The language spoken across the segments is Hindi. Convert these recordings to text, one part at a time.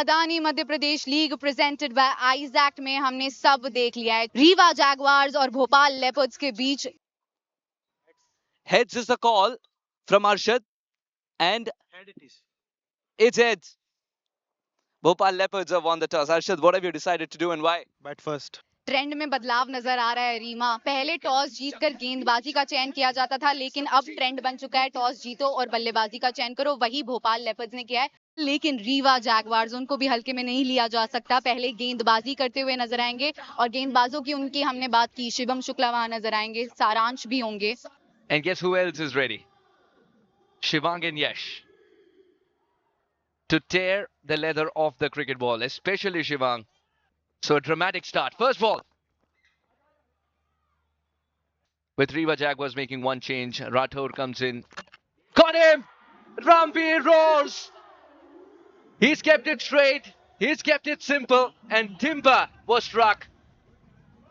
Adani Madhya Pradesh league presented by आइजैक्ट में हमने सब देख लिया है। रीवा जैगवार्स और भोपाल लेपर्ड्स के बीच Heads is the call from Arshad, and it's heads. Bhopal Leopards have won the toss. Arshad, what have you decided to do and why? Bat first. Trend में बदलाव नजर आ रहा है रीमा। पहले टॉस जीतकर गेंदबाजी का चयन किया जाता था, लेकिन अब ट्रेंड बन चुका है टॉस जीतो और बल्लेबाजी का चयन करो। वही भोपाल लेपर्ड्स ने किया है, लेकिन रीवा जैगवार्स उनको भी हल्के में नहीं लिया जा सकता। पहले गेंदबाजी करते हुए नजर आएंगे और गेंदबाजों की उनकी हमने बात की, शिवम शुक्ला वहां नजर आएंगे, सारांश भी होंगे। And guess who else is ready? Shivang and Yash to tear the leather off the cricket ball, especially Shivang. So a dramatic start. First ball. With Riva Jaguars making one change, Rathore comes in. Got him! Rambir roars! He's kept it straight, he's kept it simple, and Timber was struck.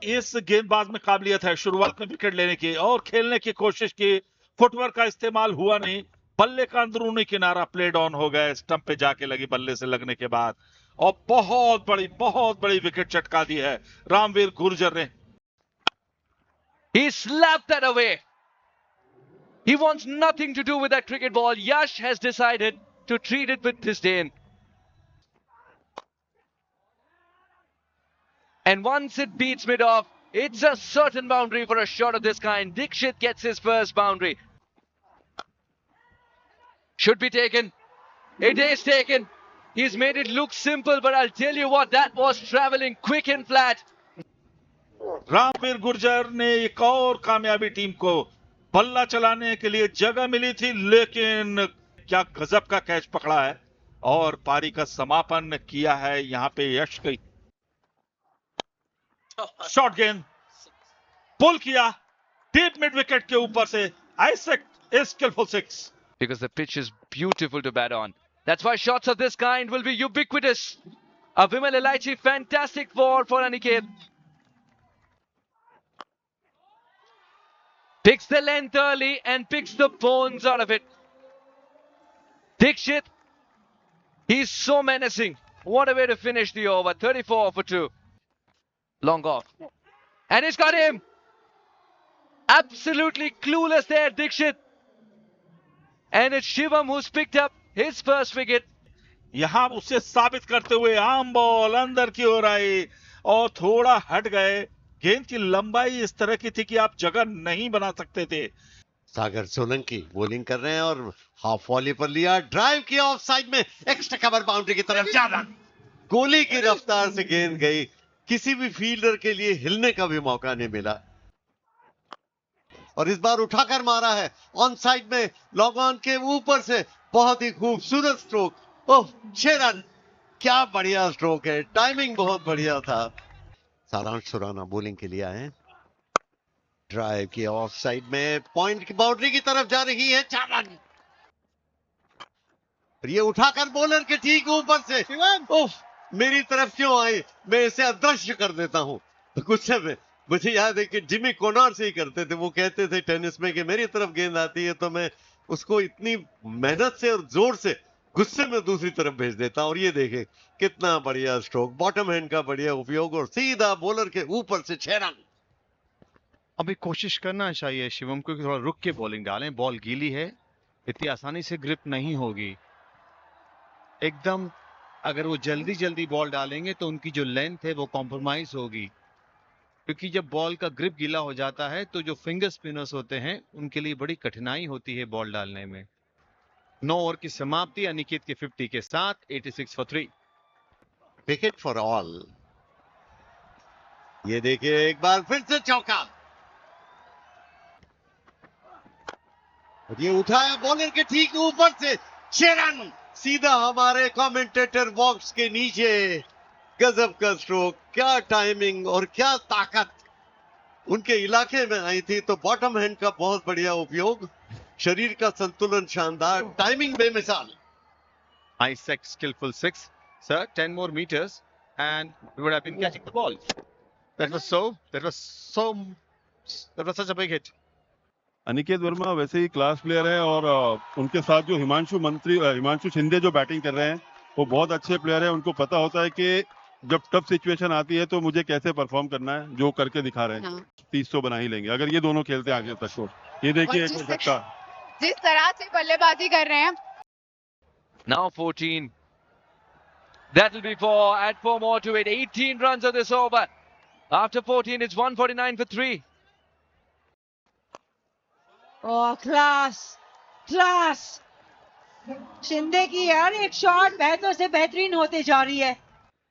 इस गेंदबाज में काबिलियत है शुरुआत में विकेट लेने की और खेलने की कोशिश की। फुटवर्क का इस्तेमाल हुआ नहीं, बल्ले का अंदरूनी किनारा प्लेड ऑन हो गया, स्टंप पे जाके लगी बल्ले से लगने के बाद, और बहुत बड़ी विकेट चटका दी है रामवीर गुर्जर ने। He slapped that away. He wants nothing to do with that cricket ball. Yash has decided to treat it with disdain. And once it beats mid-off, it's a certain boundary for a shot of this kind. Dixit gets his first boundary. Should be taken. It is taken. He's made it look simple, but I'll tell you what, that was traveling quick and flat. Ramveer Gurjar ने एक और कामयाबी टीम को बल्ला चलाने के लिए जगह मिली थी, लेकिन क्या गजब का कैच पकड़ा है और पारी का समापन किया है यहां पे यश की। शॉर्ट गेंद पुल किया डीप मिड विकेट के ऊपर से। Isaac is skillful six. Because the pitch is beautiful to bat on. That's why shots of this kind will be ubiquitous. A Vimal Elaichi, fantastic for Aniket. Picks the length early and picks the bones out of it. Dixit, he's so menacing. What a way to finish the over. 34 for 2. Long off. And he's got him. Absolutely clueless there, Dixit. And it's Shivam who's picked up his first wicket. यहां उसे साबित करते हुए आम बॉल अंदर की ओर आई और थोड़ा हट गए। गेंद की लंबाई इस तरह की थी कि आप जगह नहीं बना सकते थे। सागर सोलंकी बॉलिंग कर रहे हैं और हाफ वॉली पर लिया, ड्राइव किया ऑफ साइड में, एक्स्ट्रा कवर बाउंड्री की तरफ ज्यादा। गोली की रफ्तार से गेंद गई, किसी भी फील्डर के लिए हिलने का भी मौका नहीं मिला और इस बार उठाकर मारा है ऑन साइड में, लॉन्ग ऑन के ऊपर से। बहुत ही खूबसूरत स्ट्रोक। ओह, 6 रन, क्या बढ़िया स्ट्रोक है, टाइमिंग बहुत बढ़िया था। सारांश सुराना बॉलिंग के लिए आए, ड्राइव किया ऑफ साइड में, पॉइंट की बाउंड्री की तरफ जा रही है, 4 रन। ये उठाकर बॉलर के ठीक ऊपर से, उफ, मेरी तरफ क्यों आई, मैं इसे अदृश्य कर देता हूं। गुस्से में मुझे याद है कि जिमी कोनार से ही करते थे, वो कहते थे टेनिस में कि मेरी तरफ गेंद आती है तो मैं उसको इतनी मेहनत से और जोर से गुस्से में दूसरी तरफ भेज देता। और ये देखें कितना बढ़िया स्ट्रोक, बॉटम हैंड का बढ़िया उपयोग और सीधा बॉलर के ऊपर से 6 रन। अभी कोशिश करना चाहिए शिवम को कि थोड़ा रुक के बॉलिंग डालें, बॉल गीली है, इतनी आसानी से ग्रिप नहीं होगी एकदम। अगर वो जल्दी बॉल डालेंगे तो उनकी जो लेंथ है वो कॉम्प्रोमाइज होगी, क्योंकि जब बॉल का ग्रिप गीला हो जाता है तो जो फिंगर स्पिनर्स होते हैं उनके लिए बड़ी कठिनाई होती है बॉल डालने में। 9 ओवर की समाप्ति अनिकेत के 50 के साथ 86 फॉर 3। Wicket for all. ये देखिए एक बार फिर से चौका, ये उठाया बॉलर के ठीक ऊपर से, 6 रन, सीधा हमारे कमेंटेटर बॉक्स के नीचे। गजब का स्ट्रोक, क्या टाइमिंग और क्या ताकत उनके इलाके में आई थी। तो बॉटम हैंड का बहुत बढ़िया उपयोग, शरीर का संतुलन शानदार, टाइमिंग बेमिसाल। Isaac skillful 6, sir, 10 more meters and we would have been catching the ball. That was such a big hit. Aniket Verma वैसे ही क्लास प्लेयर है और उनके साथ जो हिमांशु शिंदे जो बैटिंग कर रहे हैं वो बहुत अच्छे प्लेयर है, उनको पता होता है कि जब टफ सिचुएशन आती है तो मुझे कैसे परफॉर्म करना है, जो करके दिखा रहे हैं। हाँ। 30 तो बना ही लेंगे अगर ये दोनों खेलते आगे तक तो। ये देखिए और एक और झटका। जिस तरह से बल्लेबाजी कर रहे हैं, Now 14. That'll be 4. Add 4 more to it. 18 runs of this over. After 14, it's 149 for 3. Oh class Shinde की यार एक शॉट बेहतर से बेहतरीन होते जा रही है।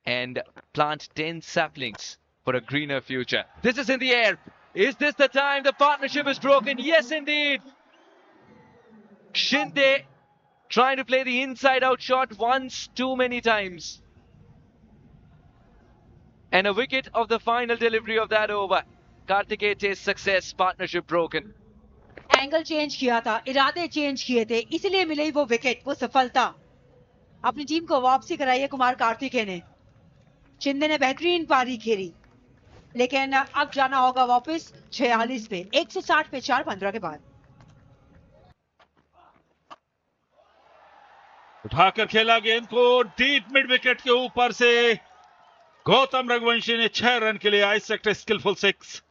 And plant 10 saplings for a greener future. This is in the air. Is this the time the partnership is broken? Yes, indeed. Shinde trying to play the inside out shot once too many times. And a wicket of the final delivery of that over. Kartikeya's success, partnership broken. Angle change किया था, इरादे चेंज किए थे, इसलिए मिली वो विकेट, वो सफलता। अपनी टीम को वापसी कराई है कुमार कार्तिकेय ने। शिंदे ने बेहतरीन पारी खेली, लेकिन अब जाना होगा वापस 46 पे, 160 पे 4-15 के बाद। उठाकर खेला गेंद को डीप मिड विकेट के ऊपर से। गौतम रघुवंशी ने 6 रन के लिए आई सेक्टर स्किलफुल 6।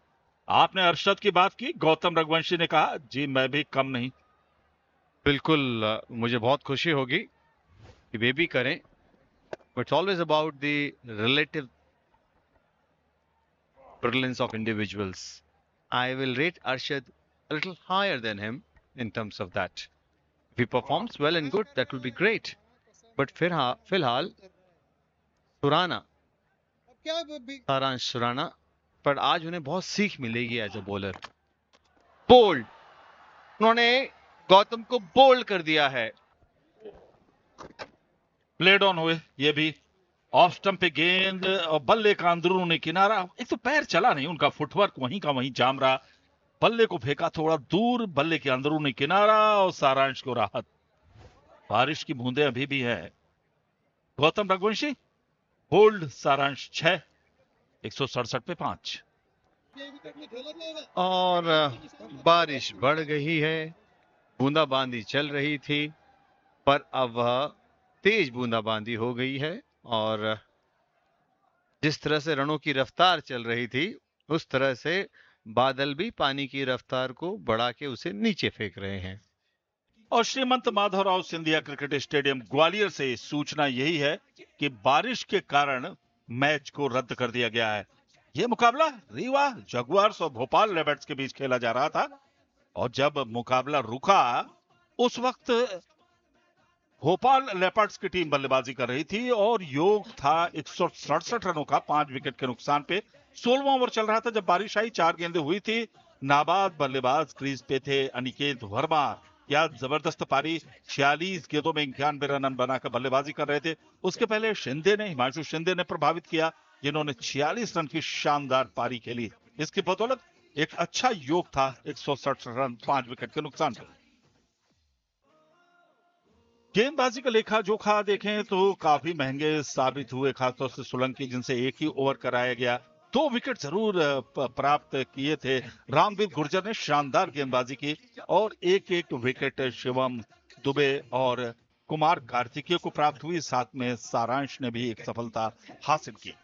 आपने अरशद की बात की, गौतम रघुवंशी ने कहा जी मैं भी कम नहीं। बिल्कुल मुझे बहुत खुशी होगी कि वे भी करें, but it's always about the relative brilliance of individuals. I will rate Arshad a little higher than him in terms of that. If he performs well and good, that will be great. But फिलहाल सुराना, सारांश सुराना, पर आज उन्हें बहुत सीख मिलेगी एज अ बॉलर। बोल्ड, उन्होंने गौतम को बोल्ड कर दिया है। प्लेड ऑन हुए ये भी। ऑफ स्टंप पे गेंद और बल्ले का अंदरूनी किनारा। एक तो पैर चला नहीं, उनका फुटवर्क वहीं का वहीं जाम रहा। बल्ले को फेंका थोड़ा दूर, बल्ले के अंदरूनी किनारा और सारांश को राहत। बारिश की बूंदें अभी भी है। गौतम रघुवंशी होल्ड, सारांश 6, 167 पे 5। और बारिश बढ़ गई है, बूंदाबांदी चल रही थी, पर अब वह तेज बूंदाबांदी हो गई है और जिस तरह से रनों की रफ्तार चल रही थी, उस तरह से बादल भी पानी की रफ्तार को बढ़ा के उसे नीचे फेंक रहे हैं। और श्रीमंत माधवराव सिंधिया क्रिकेट स्टेडियम ग्वालियर से सूचना यही है कि बारिश के कारण मैच को रद्द कर दिया गया है। यह मुकाबला रीवा जगुआर्स और भोपाल लेपर्ड्स के बीच खेला जा रहा था और जब मुकाबला रुका उस वक्त भोपाल लेपर्ड्स की टीम बल्लेबाजी कर रही थी और योग था 167 रनों का 5 विकेट के नुकसान पे। 16वां ओवर चल रहा था जब बारिश आई, 4 गेंदें हुई थी। नाबाद बल्लेबाज क्रीज पे थे अनिकेत वर्मा। क्या जबरदस्त पारी, 46 गेंदों में 91 रन बनाकर बल्लेबाजी कर रहे थे। उसके पहले हिमांशु शिंदे ने प्रभावित किया, जिन्होंने 46 रन की शानदार पारी खेली। इसकी बदौलत एक अच्छा योग था 167 रन 5 विकेट के नुकसान पर। गेंदबाजी का लेखा जोखा देखें तो काफी महंगे साबित हुए, खासतौर से सोलंकी जिनसे एक ही ओवर कराया गया। 2 विकेट जरूर प्राप्त किए थे। रामवीर गुर्जर ने शानदार गेंदबाजी की और एक विकेट शिवम दुबे और कुमार कार्तिकेय को प्राप्त हुई। साथ में सारांश ने भी एक सफलता हासिल की।